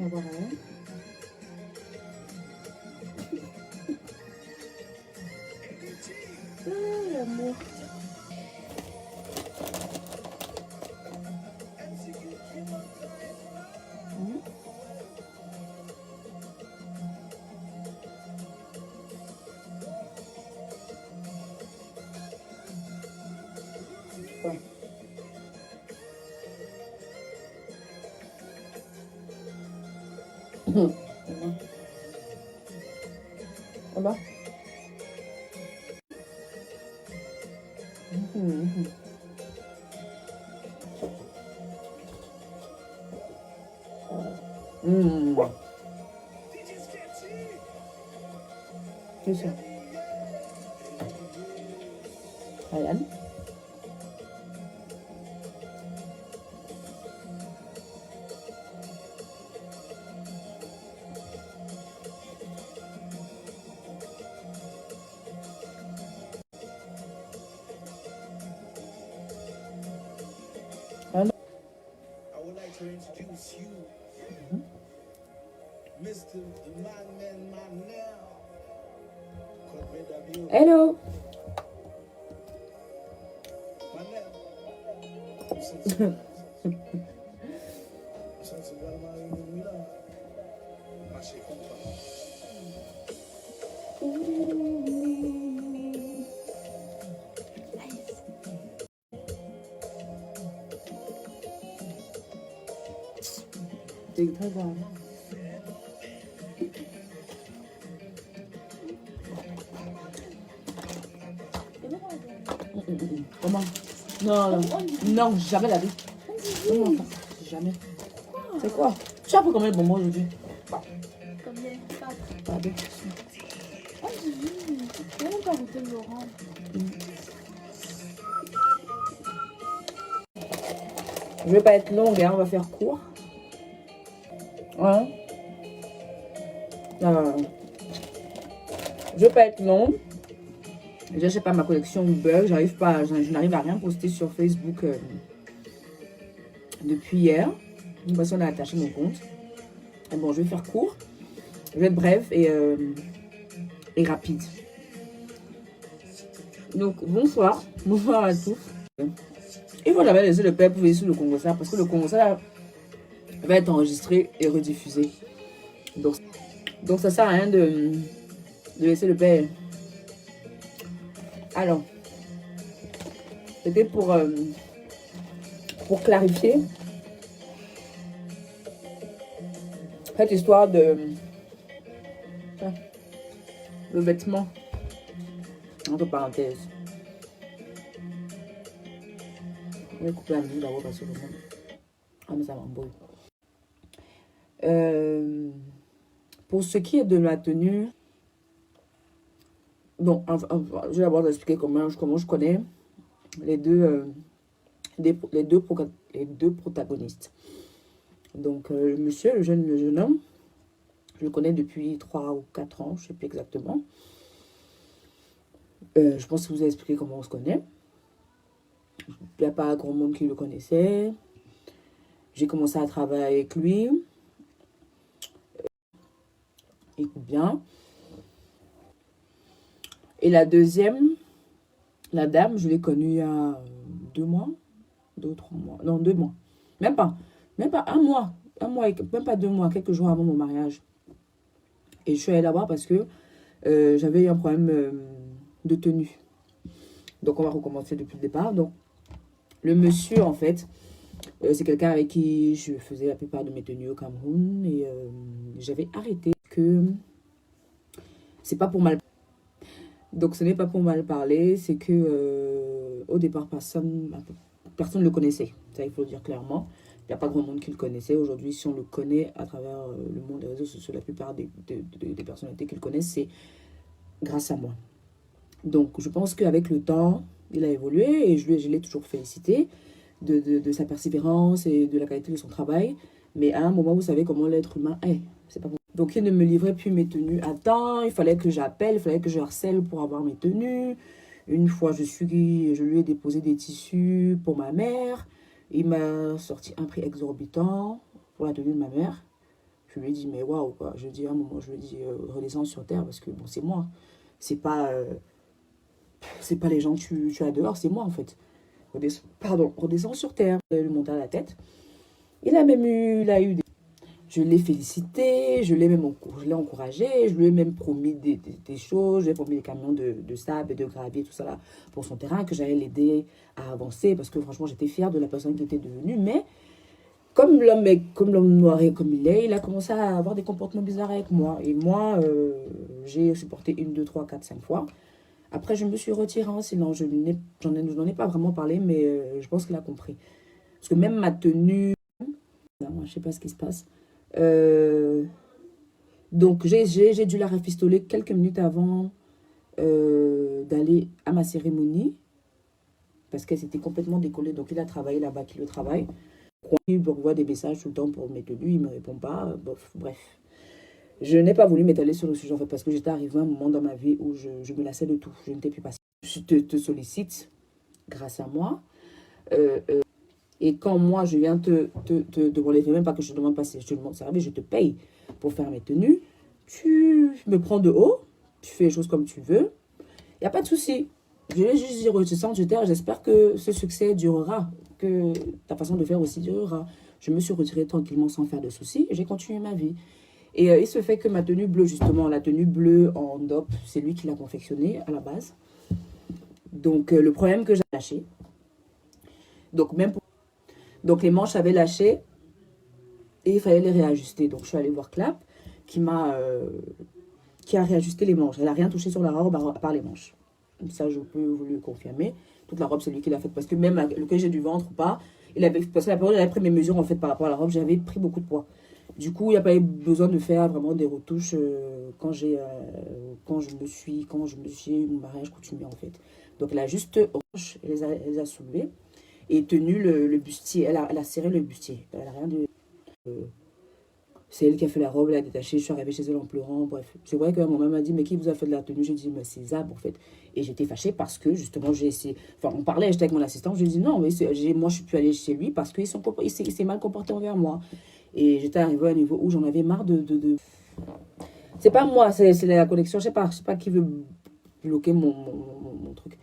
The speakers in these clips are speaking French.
On va voir rien. Ah, l'amour. Ouais. Là-bas. C'est ça. Ayan. Hello. C'est très bon. Comment? Non, non, jamais la vie. Non, jamais. C'est quoi? Tu as pris combien de bonbons aujourd'hui? Combien? 4. Pardon. Oh, j'ai vu. J'ai même pas goûté Laurent. Je vais pas être longue, hein, on va faire court. Ouais. Non. Je vais pas être longue. Je sais pas ma collection bug, j'arrive pas, je n'arrive à rien poster sur Facebook depuis hier. Parce qu'on a attaché mon compte. Et bon, je vais faire court. Je vais être bref et rapide. Donc, bonsoir. Bonsoir à tous. Et moi, j'avais laissé le peuple vous sur le Congo ça parce que le Congo ça va être enregistré et rediffusé. Donc ça sert à rien de laisser le père. Alors, c'était pour clarifier cette histoire de le vêtement, entre parenthèses. Je vais couper la musique d'abord parce que mais ça m'embrouille. Pour ce qui est de ma tenue, donc, je vais d'abord expliquer comment je connais les deux protagonistes. Donc, le monsieur, le jeune homme, je le connais depuis 3 ou 4 ans, je ne sais plus exactement. Je pense que vous avez expliqué comment on se connaît. Il n'y a pas grand monde qui le connaissait. J'ai commencé à travailler avec lui. Écoute bien. Et la deuxième, la dame, je l'ai connue il y a 2 mois. 2 ou 3 mois. Non, 2 mois. Même pas 1 mois. 1 mois, même pas 2 mois, quelques jours avant mon mariage. Et je suis allée là-bas parce que j'avais eu un problème de tenue. Donc, on va recommencer depuis le départ. Donc, le monsieur, en fait, c'est quelqu'un avec qui je faisais la plupart de mes tenues au Cameroun. Et j'avais arrêté que c'est pas pour mal. Donc, ce n'est pas pour mal parler. C'est que au départ, personne ne le connaissait. Ça, il faut le dire clairement. Il n'y a pas grand monde qui le connaissait. Aujourd'hui, si on le connaît à travers le monde des réseaux sociaux, la plupart des personnalités qui le connaissent, c'est grâce à moi. Donc, je pense qu'avec le temps, il a évolué et je l'ai toujours félicité de sa persévérance et de la qualité de son travail. Mais à un moment, vous savez comment l'être humain est. C'est pas bon. Donc, il ne me livrait plus mes tenues à temps. Il fallait que j'appelle, il fallait que je harcèle pour avoir mes tenues. Une fois, je lui ai déposé des tissus pour ma mère. Il m'a sorti un prix exorbitant pour la tenue de ma mère. Je lui ai dit, mais waouh, quoi. Je dis à un moment, je lui ai dit, redescends sur terre parce que bon, c'est moi. C'est pas, euh, c'est pas les gens que tu as dehors, c'est moi en fait. Redescends sur terre. Il lui monté à la tête. Il a eu des... Je l'ai félicité, je l'ai encouragé, je lui ai même promis des choses, je lui ai promis des camions de sable et de gravier, tout ça là, pour son terrain, que j'allais l'aider à avancer, parce que franchement, j'étais fière de la personne qui était devenue, mais comme l'homme noir et comme il a commencé à avoir des comportements bizarres avec moi. Et moi, j'ai supporté une, deux, trois, quatre, cinq fois. Après, je me suis retirée en silence. Je n'en ai pas vraiment parlé, mais je pense qu'il a compris. Parce que même ma tenue... Non, je sais pas ce qui se passe. Euh, donc, j'ai dû la rafistoler quelques minutes avant d'aller à ma cérémonie. Parce qu'elle s'était complètement décollée. Donc, il a travaillé là-bas, qu'il le travaille. Il me renvoie des messages tout le temps pour mes tenues. Il ne me répond pas. Bref. Je n'ai pas voulu m'étaler sur le sujet en fait parce que j'étais arrivé à un moment dans ma vie où je me lassais de tout. Je n'étais plus patiente. Je te sollicite grâce à moi. Et quand moi je viens te demander, même pas que je ne demande pas si je te demande service, je te paye pour faire mes tenues. Tu me prends de haut, tu fais les choses comme tu veux. Il n'y a pas de souci. Je vais juste dire, tu sens, j'espère que ce succès durera, que ta façon de faire aussi durera. Je me suis retirée tranquillement sans faire de soucis et j'ai continué ma vie. Et il se fait que ma tenue bleue, justement, la tenue bleue en DOP, c'est lui qui l'a confectionnée à la base. Donc, le problème que j'ai lâché. Donc, donc, les manches avaient lâché et il fallait les réajuster. Donc, je suis allée voir Clap qui a réajusté les manches. Elle n'a rien touché sur la robe à part les manches. Ça, je peux vous le confirmer. Toute la robe, c'est lui qui l'a faite. Parce que même que j'ai du ventre ou pas, parce que la période, il avait pris mes mesures en fait par rapport à la robe, j'avais pris beaucoup de poids. Du coup, il n'y a pas eu besoin de faire vraiment des retouches quand je me suis eu mon mariage coutumier en fait. Donc, elle a juste elle les a soulevés et tenu le bustier. Elle a serré le bustier. Elle a rien de. euh, c'est elle qui a fait la robe, elle a détaché. Je suis arrivée chez elle en pleurant. Bref, c'est vrai que ma maman m'a dit, mais qui vous a fait de la tenue? J'ai dit, mais c'est Zab en fait. Et j'étais fâchée parce que justement, j'ai essayé. Enfin, on parlait, j'étais avec mon assistant. Je lui ai dit, non, mais moi, je suis plus allée chez lui parce qu'il s'est mal comporté envers moi. Et j'étais arrivée à un niveau où j'en avais marre C'est pas moi, c'est la connexion. Je sais pas qui veut bloquer mon truc.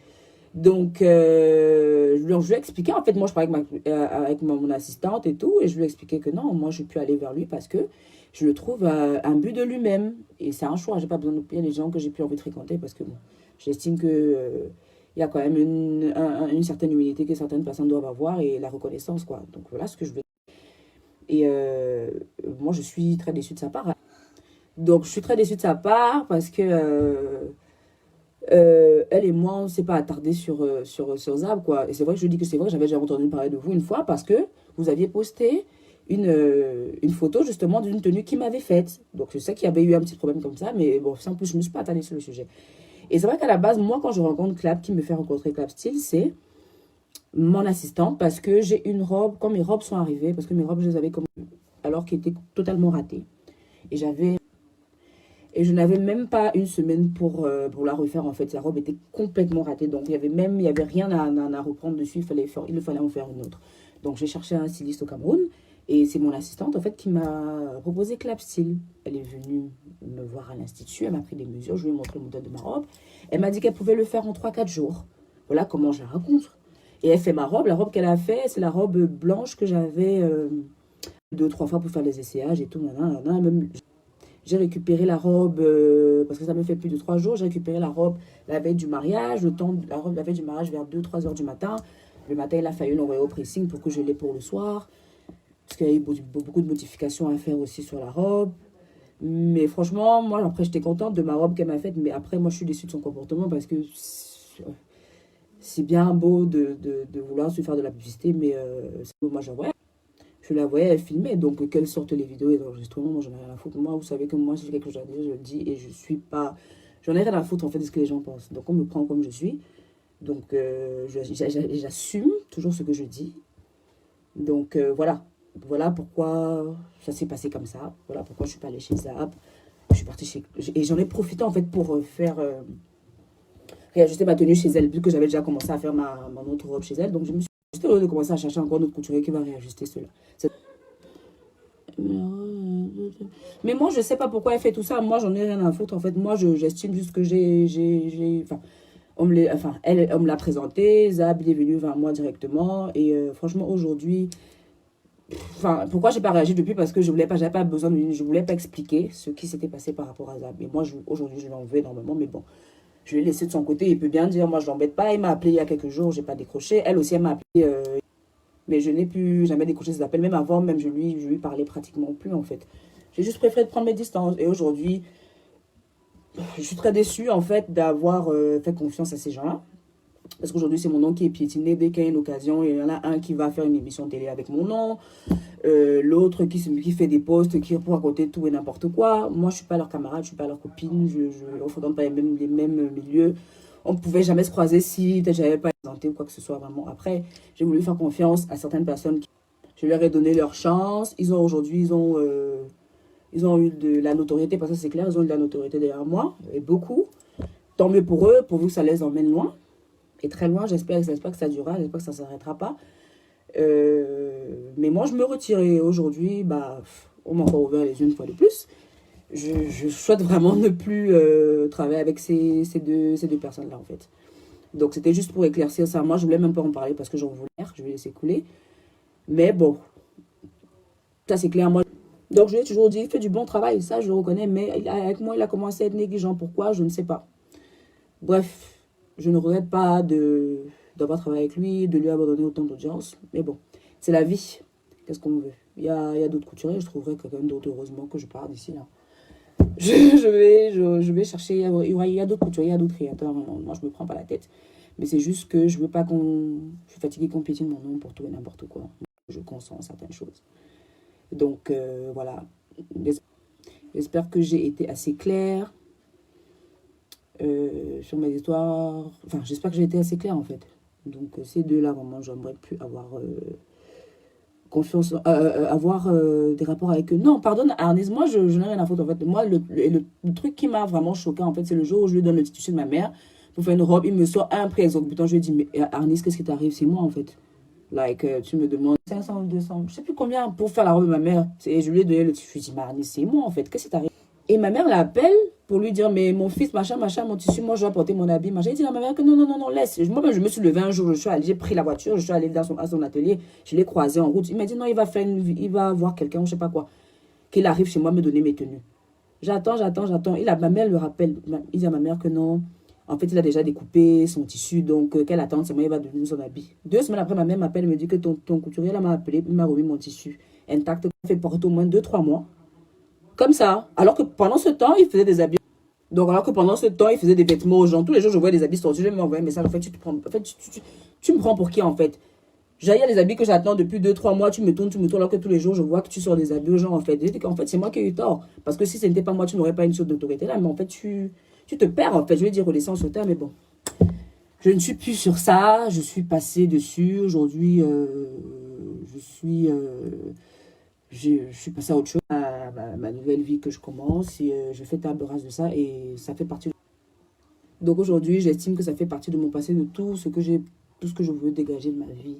Donc, je lui ai expliqué. En fait, moi, je parlais avec mon assistante et tout. Et je lui ai expliqué que non, moi, je suis plus allée vers lui parce que je le trouve un but de lui-même. Et c'est un choix. J'ai pas besoin de payer les gens que j'ai plus envie de fréquenter parce que bon, j'estime que il y a quand même une certaine humilité que certaines personnes doivent avoir et la reconnaissance, quoi. Donc, voilà ce que je veux. Et moi, je suis très déçue de sa part. Donc, je suis très déçue de sa part parce que elle et moi, on ne s'est pas attardé sur Zab, quoi. Et c'est vrai que je dis que c'est vrai, j'avais déjà entendu parler de vous une fois parce que vous aviez posté une photo justement d'une tenue qui m'avait faite. Donc, je sais qu'il y avait eu un petit problème comme ça, mais bon, sans plus, je ne me suis pas attardée sur le sujet. Et c'est vrai qu'à la base, moi, quand je rencontre Clap, qui me fait rencontrer Clap Style, c'est mon assistant parce que j'ai une robe, quand mes robes sont arrivées, parce que mes robes, je les avais comme alors qu'elles étaient totalement ratées. Et je n'avais même pas une semaine pour la refaire en fait. La robe était complètement ratée. Donc il y avait rien à reprendre dessus. Il fallait en faire une autre. Donc j'ai cherché un styliste au Cameroun. Et c'est mon assistante en fait qui m'a proposé Clap Style. Elle est venue me voir à l'institut. Elle m'a pris des mesures. Je lui ai montré le modèle de ma robe. Elle m'a dit qu'elle pouvait le faire en 3 4 jours. Voilà comment je la raconte. Et elle fait ma robe. La robe qu'elle a fait, c'est la robe blanche que j'avais 2 3 fois pour faire les essayages et tout. Même, j'ai récupéré la robe, parce que ça me fait plus de 3 jours, j'ai récupéré la robe la veille du mariage, la robe la veille du mariage vers 2 3 heures du matin. Le matin, il a fallu l'envoyer au pressing pour que je l'ai pour le soir. Parce qu'il y a eu beaucoup de modifications à faire aussi sur la robe. Mais franchement, moi, après, j'étais contente de ma robe qu'elle m'a faite. Mais après, moi, je suis déçue de son comportement parce que c'est bien beau de vouloir se faire de la publicité. Mais moi, je la voyais, elle filmait. Donc, qu'elle sorte les vidéos et l'enregistrement, moi, j'en ai rien à foutre. Moi, vous savez que moi, si j'ai quelque chose à dire, je le dis et je suis pas. J'en ai rien à foutre, en fait, de ce que les gens pensent. Donc, on me prend comme je suis. Donc, j'assume toujours ce que je dis. Donc, voilà. Voilà pourquoi ça s'est passé comme ça. Voilà pourquoi je suis pas allée chez Zap. Je suis partie chez. Et j'en ai profité, en fait, pour réajuster ma tenue chez elle, vu que j'avais déjà commencé à faire mon autre robe chez elle. Donc, je me suis juste de commencer à chercher encore d'autres couturiers qui va réajuster cela. Mais moi, je sais pas pourquoi elle fait tout ça. Moi, j'en ai rien à foutre. En fait, moi, j'estime juste que enfin, on me l'a présenté. Zab, il est venu vers moi directement. Et franchement, aujourd'hui, enfin, pourquoi j'ai pas réagi depuis? Parce que je voulais pas, j'avais pas besoin je voulais pas expliquer ce qui s'était passé par rapport à Zab. Et moi, aujourd'hui, je l'en veux énormément. Mais bon, je l'ai laissé de son côté. Il peut bien dire, moi, je l'embête pas. Il m'a appelé il y a quelques jours, j'ai pas décroché. Elle aussi, elle m'a appelé. Mais je n'ai plus jamais décroché ses appels. Même avant, même je lui parlais pratiquement plus, en fait. J'ai juste préféré de prendre mes distances. Et aujourd'hui, je suis très déçue, en fait, d'avoir fait confiance à ces gens-là. Parce qu'aujourd'hui, c'est mon nom qui est piétiné. Dès qu'il y a une occasion, il y en a un qui va faire une émission télé avec mon nom. L'autre qui fait des posts, qui pour raconter tout et n'importe quoi. Moi, je ne suis pas leur camarade, je ne suis pas leur copine. On ne fréquente pas les mêmes milieux. On ne pouvait jamais se croiser si je n'avais pas présenté ou quoi que ce soit vraiment. Après, j'ai voulu faire confiance à certaines personnes. Je leur ai donné leur chance. Aujourd'hui, ils ont eu de la notoriété, parce que c'est clair, ils ont eu de la notoriété derrière moi, et beaucoup. Tant mieux pour eux, pourvu que ça les emmène loin. Et très loin, j'espère que ça durera, j'espère que ça ne s'arrêtera pas. Mais moi, je me retire. Et aujourd'hui, bah, on m'a encore ouvert les yeux une fois de plus. Je souhaite vraiment ne plus travailler avec ces deux personnes-là, en fait. Donc, c'était juste pour éclaircir ça. Moi, je voulais même pas en parler parce que j'en voulais, je vais laisser couler. Mais bon, ça c'est clair. Moi, donc, je lui ai toujours dit, il fait du bon travail, ça je le reconnais. Mais avec moi, il a commencé à être négligent. Pourquoi? Je ne sais pas. Bref, je ne regrette pas d'avoir travaillé avec lui, de lui abandonner autant d'audience. Mais bon, c'est la vie. Qu'est-ce qu'on veut? Il y a d'autres couturiers, je trouverai quelqu'un d'autre, heureusement que je pars d'ici là. Je vais chercher, il y a d'autres couturiers, il y a d'autres créateurs. Moi, je me prends pas la tête. Mais c'est juste que je veux pas je suis fatiguée qu'on piétine mon nom pour tout et n'importe quoi. Je consens certaines choses. Donc, voilà. J'espère que j'ai été assez claire sur mes histoires. Enfin, j'espère que j'ai été assez claire, en fait. Donc, ces deux-là, vraiment, j'aimerais plus avoir confiance, avoir des rapports avec eux. Non, pardonne, Arnis, moi, je n'ai rien à foutre, en fait. Moi, le truc qui m'a vraiment choqué, en fait, c'est le jour où je lui donne le tissu de ma mère pour faire une robe. Il me sort un prix exorbitant. Je lui dis, mais Arnis, qu'est-ce qui t'arrive? C'est moi, en fait. Like, tu me demandes 500 ou 200, je sais plus combien pour faire la robe de ma mère. Et je lui ai donné le tissu. Je lui ai dit, mais Arnis, c'est moi, en fait. Qu'est-ce qui t'arrive? Et ma mère l'appelle pour lui dire, mais mon fils, machin, mon tissu, moi, je dois porter mon habit, machin. Il dit à ma mère que non, non, non, non, laisse. Moi-même, je me suis levée un jour, j'ai pris la voiture, je suis allée à son atelier, je l'ai croisé en route. Il m'a dit, non, il va voir quelqu'un, je sais pas quoi, qu'il arrive chez moi me donner mes tenues. J'attends. Ma mère le rappelle. Il dit à ma mère que non. En fait, il a déjà découpé son tissu, donc qu'elle attend, c'est moi, il va donner son habit. 2 semaines après, ma mère m'appelle et me dit que ton couturier, là, m'a appelé, il m'a remis mon tissu intact, fait porter au moins 2, 3 mois. Comme ça. Alors que pendant ce temps, il faisait des habits. Donc, alors que pendant ce temps, il faisait des vêtements aux gens. Tous les jours, je voyais des habits sortis. Je lui envoyais un message. En fait, tu me prends pour qui, en fait? J'ai les habits que j'attends depuis 2, 3 mois. Tu me tournes. Alors que tous les jours, je vois que tu sors des habits aux gens, en fait. Je dis qu'en fait, c'est moi qui ai eu tort. Parce que si ce n'était pas moi, tu n'aurais pas une sorte d'autorité là. Mais en fait, tu te perds, en fait. Je vais dire redescends sur terre, mais bon. Je ne suis plus sur ça. Je suis passée dessus. Aujourd'hui, je suis passée à autre chose, à ma nouvelle vie que je commence, et je fais table rase de ça, et ça fait partie. Donc aujourd'hui, j'estime que ça fait partie de mon passé, de tout ce que je veux dégager de ma vie,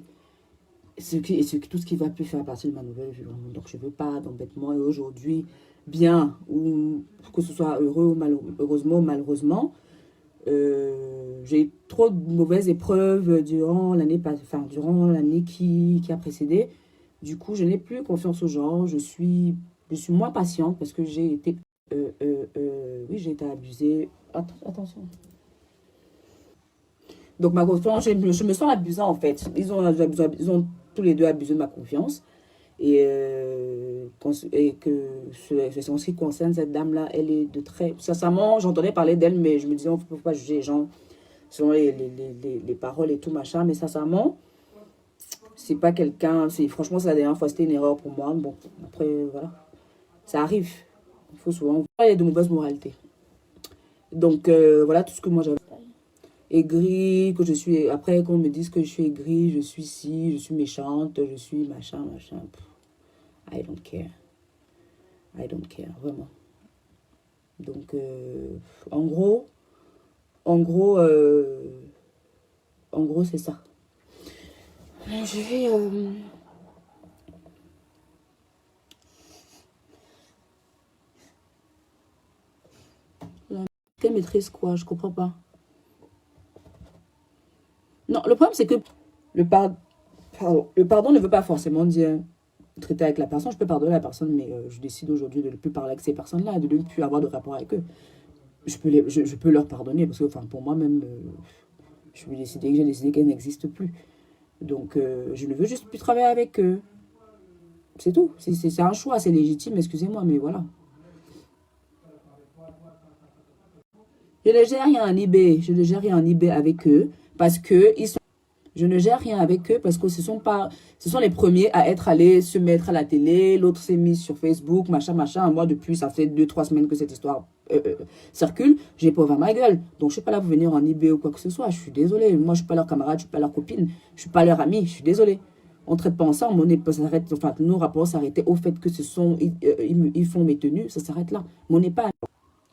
tout ce qui va plus faire partie de ma nouvelle vie, vraiment. Donc je veux pas d'embêtement, et aujourd'hui, bien, ou que ce soit heureux ou heureusement ou malheureusement, j'ai eu trop de mauvaises épreuves durant l'année qui a précédé. Du coup, je n'ai plus confiance aux gens. Je suis moins patiente parce que oui, j'ai été abusée. Attention. Donc, ma confiance, je me sens abusée, en fait. Ils ont tous les deux abusé de ma confiance. Et en ce qui concerne cette dame-là, elle est de très... Sincèrement, j'entendais parler d'elle, mais je me disais, on ne peut pas juger les gens selon les paroles et tout, machin. Mais sincèrement, c'est pas quelqu'un... Franchement, c'est la dernière fois, c'était une erreur pour moi. Bon, après, voilà. Ça arrive. Il faut souvent... Il y a de mauvaises moralités. Donc, voilà tout ce que moi j'avais. Aigrie, que je suis... Après, qu'on me dise que je suis aigrie, je suis ci, je suis méchante, je suis machin. I don't care. I don't care, vraiment. Donc, en gros, en gros, c'est ça. Je vais... Quelle maîtrise, quoi? Je comprends pas. Non, le problème, c'est que le pardon ne veut pas forcément dire traiter avec la personne. Je peux pardonner la personne, mais je décide aujourd'hui de ne plus parler avec ces personnes-là, de ne plus avoir de rapport avec eux. Je peux leur pardonner, parce que enfin, pour moi-même, j'ai décidé qu'elles n'existent plus. Donc, je ne veux juste plus travailler avec eux. C'est tout. C'est un choix, c'est légitime, excusez-moi, mais voilà. Je ne gère rien en eBay. Je ne gère rien en eBay avec eux parce que ils sont. Je ne gère rien avec eux parce que ce sont les premiers à être allés se mettre à la télé. L'autre s'est mis sur Facebook, machin, machin. Moi, depuis, ça fait 2-3 semaines que cette histoire circule. J'ai pas ouvert ma gueule. Donc, je suis pas là pour venir en eBay ou quoi que ce soit. Je suis désolée. Moi, je suis pas leur camarade, je suis pas leur copine, je suis pas leur amie. Je suis désolée. On ne traite pas ensemble. Nos rapports s'arrêtaient au fait que ils font mes tenues. Ça s'arrête là. Mais on n'est pas.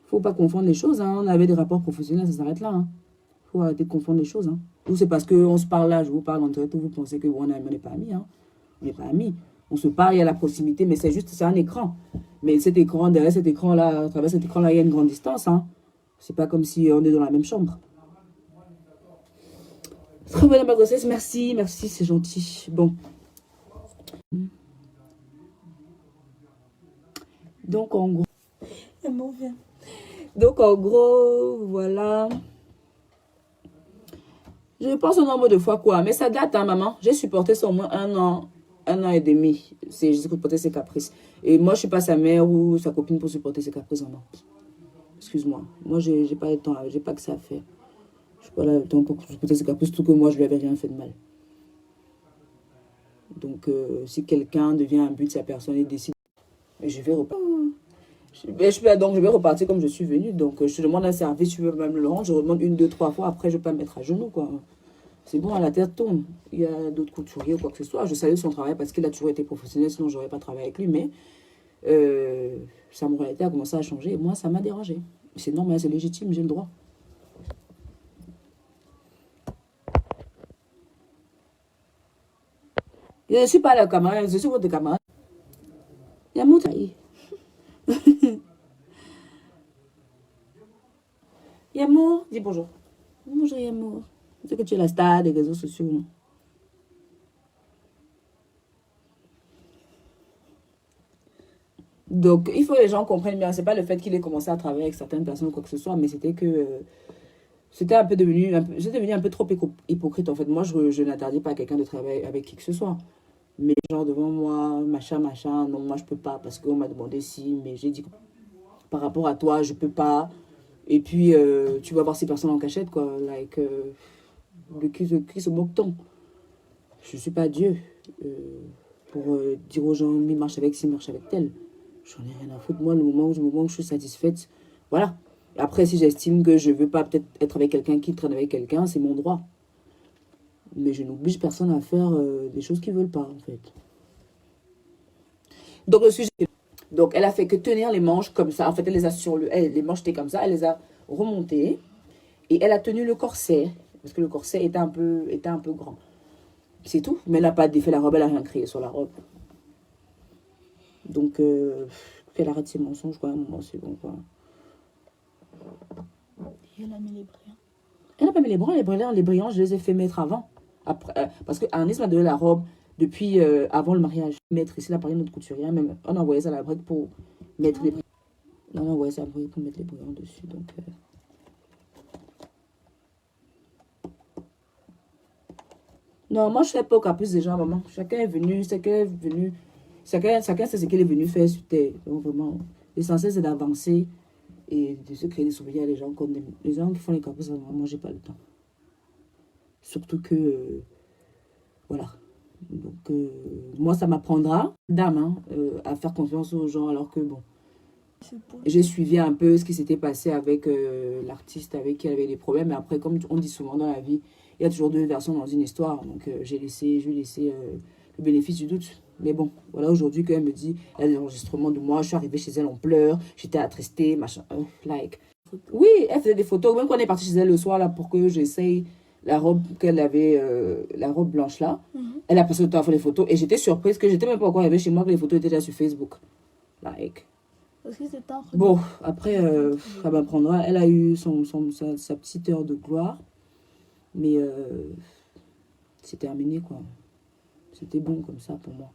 Faut pas confondre les choses. Hein. On avait des rapports professionnels, ça s'arrête là. Hein. Faut arrêter de confondre les choses. Hein. Ou c'est parce qu'on se parle là, je vous parle en direct, vous pensez que on n'est pas amis. Hein. On n'est pas amis. On se parle, il y a la proximité, mais c'est un écran. Mais cet écran, derrière cet écran-là, à travers cet écran-là, il y a une grande distance. Hein. C'est pas comme si on est dans la même chambre. Très bonne grossesse, merci, c'est gentil. Bon. Donc, en gros. Donc, en gros, voilà. Je pense au nombre de fois quoi. Mais ça date, hein, maman. J'ai supporté ça au moins 1 an et demi. J'ai supporté ses caprices. Et moi, je suis pas sa mère ou sa copine pour supporter ses caprices, maman. Excuse-moi. Moi, j'ai pas le temps. J'ai pas que ça à faire. Je suis pas là le temps pour supporter ses caprices, tout que moi, je lui avais rien fait de mal. Donc, si quelqu'un devient un but de sa personne et décide, je vais repartir. Donc, je vais repartir comme je suis venue. Donc, je te demande un service, tu veux même le rendre. Je demande 1, 2, 3 fois. Après, je peux pas me mettre à genoux, quoi. C'est bon, la terre tourne. Il y a d'autres couturiers ou quoi que ce soit. Je salue son travail parce qu'il a toujours été professionnel. Sinon, je n'aurais pas travaillé avec lui. Mais sa moralité a commencé à changer. Et moi, ça m'a dérangé. C'est normal, c'est légitime, j'ai le droit. Je ne suis pas la camarade, je suis votre camarade. Il y a mon taille. Yamour, dis bonjour. Bonjour Yamour. C'est que tu es la star des réseaux sociaux. Non? Donc, il faut que les gens comprennent bien. C'est pas le fait qu'il ait commencé à travailler avec certaines personnes ou quoi que ce soit, mais c'était que c'était un peu devenu un peu trop hypocrite en fait. Moi, je n'interdis pas à quelqu'un de travailler avec qui que ce soit. Mais genre devant moi, machin, machin, non, moi je peux pas parce qu'on m'a demandé si, mais j'ai dit que par rapport à toi, je peux pas. Et puis, tu vas voir ces personnes en cachette, quoi. Like, qui se moque-t-on? Je suis pas Dieu pour dire aux gens, mi marche avec ci, marche avec tel. J'en ai rien à foutre. Moi, le moment où je suis satisfaite, voilà. Après, si j'estime que je veux pas peut-être être avec quelqu'un qui traîne avec quelqu'un, c'est mon droit. Mais je n'oblige personne à faire des choses qu'ils veulent pas, en fait. Donc, le sujet... Donc, elle a fait que tenir les manches comme ça. En fait, elle les a les manches étaient comme ça. Elle les a remontées. Et elle a tenu le corset. Parce que le corset était un peu grand. C'est tout. Mais elle n'a pas défait la robe. Elle n'a rien créé sur la robe. Donc, qu'elle arrête ses mensonges, quoi. À un moment, c'est bon, quoi. Et elle a mis les brillants. Elle n'a pas mis les brillants, je les ai fait mettre avant. Après, parce qu'Anaïs m'a donné la robe depuis avant le mariage. Mettre ici, là, par notre couturière, même, on a envoyé ça à la brique pour mettre les brillants. On a envoyé ça à la brique pour mettre les brillants dessus. Donc, non, moi, je ne fais pas au caprice des gens, maman. Chacun est venu, chacun sait ce qu'il est venu faire sur terre. Donc, vraiment, l'essentiel, c'est d'avancer et de se créer des souvenirs à les gens comme les gens qui font les caprices. Moi, j'ai pas le temps. Surtout que, voilà. Donc, moi, ça m'apprendra, dame, hein, à faire confiance aux gens, alors que, bon, j'ai suivi un peu ce qui s'était passé avec l'artiste avec qui elle avait des problèmes. Et après, comme on dit souvent dans la vie, il y a toujours deux versions dans une histoire. Donc, je lui ai laissé le bénéfice du doute. Mais bon, voilà, aujourd'hui, quand elle me dit, elle a des enregistrements de moi, je suis arrivée chez elle en pleurs, j'étais attristée, machin, like. Oui, elle faisait des photos, même quand on est parti chez elle le soir, là, pour que j'essaye la robe qu'elle avait, la robe blanche là. Elle a passé le temps à faire les photos et j'étais surprise que j'étais même pas encore arrivée chez moi que les photos étaient déjà sur Facebook. Like. Parce que c'est un truc. Bon, après, elle m'apprendra. Elle a eu sa petite heure de gloire. Mais c'est terminé, quoi. C'était bon comme ça pour moi.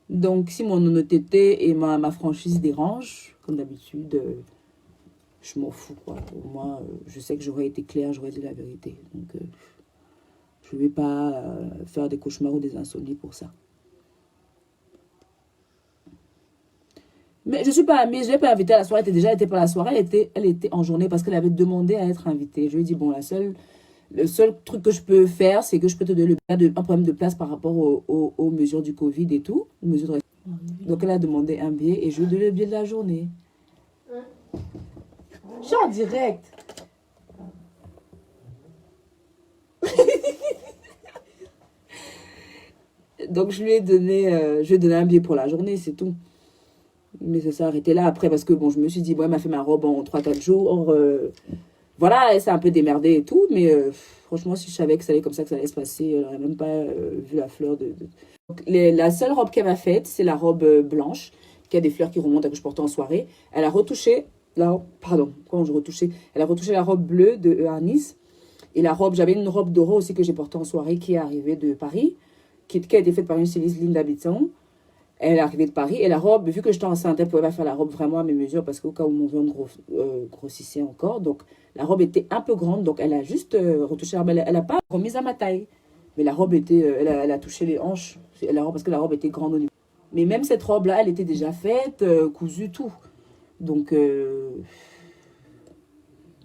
Donc, si mon honnêteté et ma franchise dérangent, comme d'habitude, je m'en fous, quoi. Pour moi, je sais que j'aurais été claire, j'aurais dit la vérité. Donc, je ne vais pas faire des cauchemars ou des insomnies pour ça. Mais je suis pas, mais je l'ai pas invitée à la soirée. Elle était pas à la soirée, elle était en journée parce qu'elle avait demandé à être invitée. Je lui ai dit, bon, le seul truc que je peux faire, c'est que je peux te donner un problème de place par rapport aux mesures du Covid et tout. Donc, elle a demandé un billet et je lui ai donné le billet de la journée. Je suis en direct. Donc, je lui ai donné un billet pour la journée, c'est tout. Mais ça s'est arrêté là après parce que bon, je me suis dit, bon, elle m'a fait ma robe en 3-4 jours. Voilà, elle s'est un peu démerdée et tout. Mais franchement, si je savais que ça allait comme ça, que ça allait se passer, elle n'aurait même pas vu la fleur Donc, la seule robe qu'elle m'a faite, c'est la robe blanche, qui a des fleurs qui remontent que je portais en soirée. Elle a retouché, quand je retouchais, elle a retouché la robe bleue de Arnis. Et la robe, j'avais une robe dorée aussi que j'ai portée en soirée qui est arrivée de Paris, qui a été faite par une styliste Linda Bitton. Elle est arrivée de Paris. Et la robe, vu que j'étais enceinte, elle ne pouvait pas faire la robe vraiment à mes mesures parce qu'au cas où mon ventre grossissait encore. Donc, la robe était un peu grande. Donc, elle a juste retouché la robe. Elle n'a pas remise à ma taille. Mais la robe était... elle a touché les hanches. Parce que la robe était grande au niveau. Mais même cette robe-là, elle était déjà faite, cousue, tout. Donc,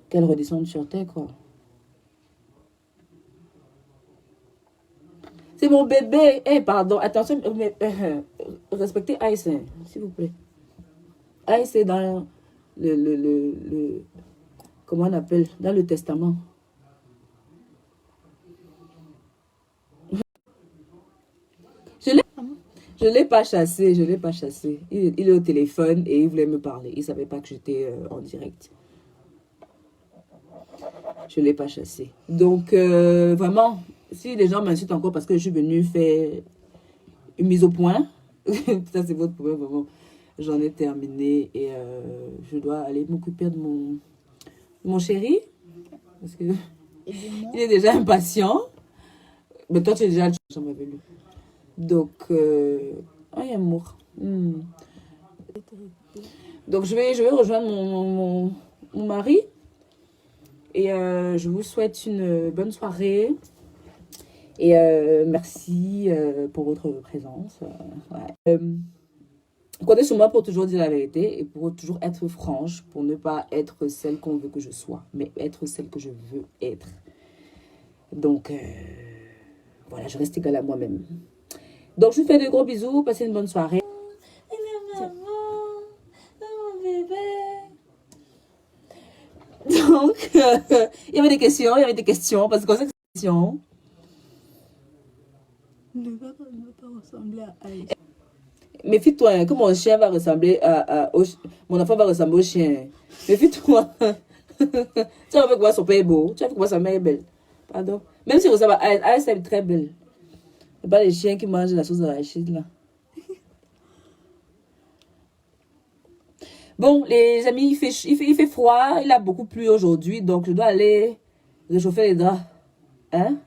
qu'elle redescende sur terre, quoi. C'est mon bébé. Eh, pardon. Attention, mais, respectez Aïs, s'il vous plaît. Aïs est dans comment on appelle? Dans le testament. Je l'ai pas chassé, je l'ai pas chassé. Il est au téléphone et il voulait me parler. Il savait pas que j'étais en direct. Je l'ai pas chassé. Donc, vraiment, si les gens m'insultent encore parce que je suis venue faire une mise au point, ça c'est votre problème, vraiment. J'en ai terminé et je dois aller m'occuper de mon chéri. Parce que il est déjà impatient. Mais toi, tu es déjà... J'en avais lu. Donc, oh, il y a amour. Donc, je vais rejoindre mon mari. Et je vous souhaite une bonne soirée. Et merci pour votre présence. Ouais. Comptez sur moi pour toujours dire la vérité et pour toujours être franche, pour ne pas être celle qu'on veut que je sois, mais être celle que je veux être. Donc, voilà, je reste égale à moi-même. Donc, je vous fais de gros bisous. Passez une bonne soirée. Donc, il y avait des questions, parce que c'est des questions. Ne va pas ressembler à Aïs. Méfie-toi, hein, que mon chien va ressembler mon enfant va ressembler au chien. Méfie-toi. Tu vas voir son père est beau. Tu vas voir sa mère est belle. Pardon. Même si il ressemble à Aïs, elle est très belle. C'est pas les chiens qui mangent la sauce d'arachide, là. Bon, les amis, il fait froid. Il a beaucoup plu aujourd'hui. Donc, je dois aller réchauffer les draps. Hein?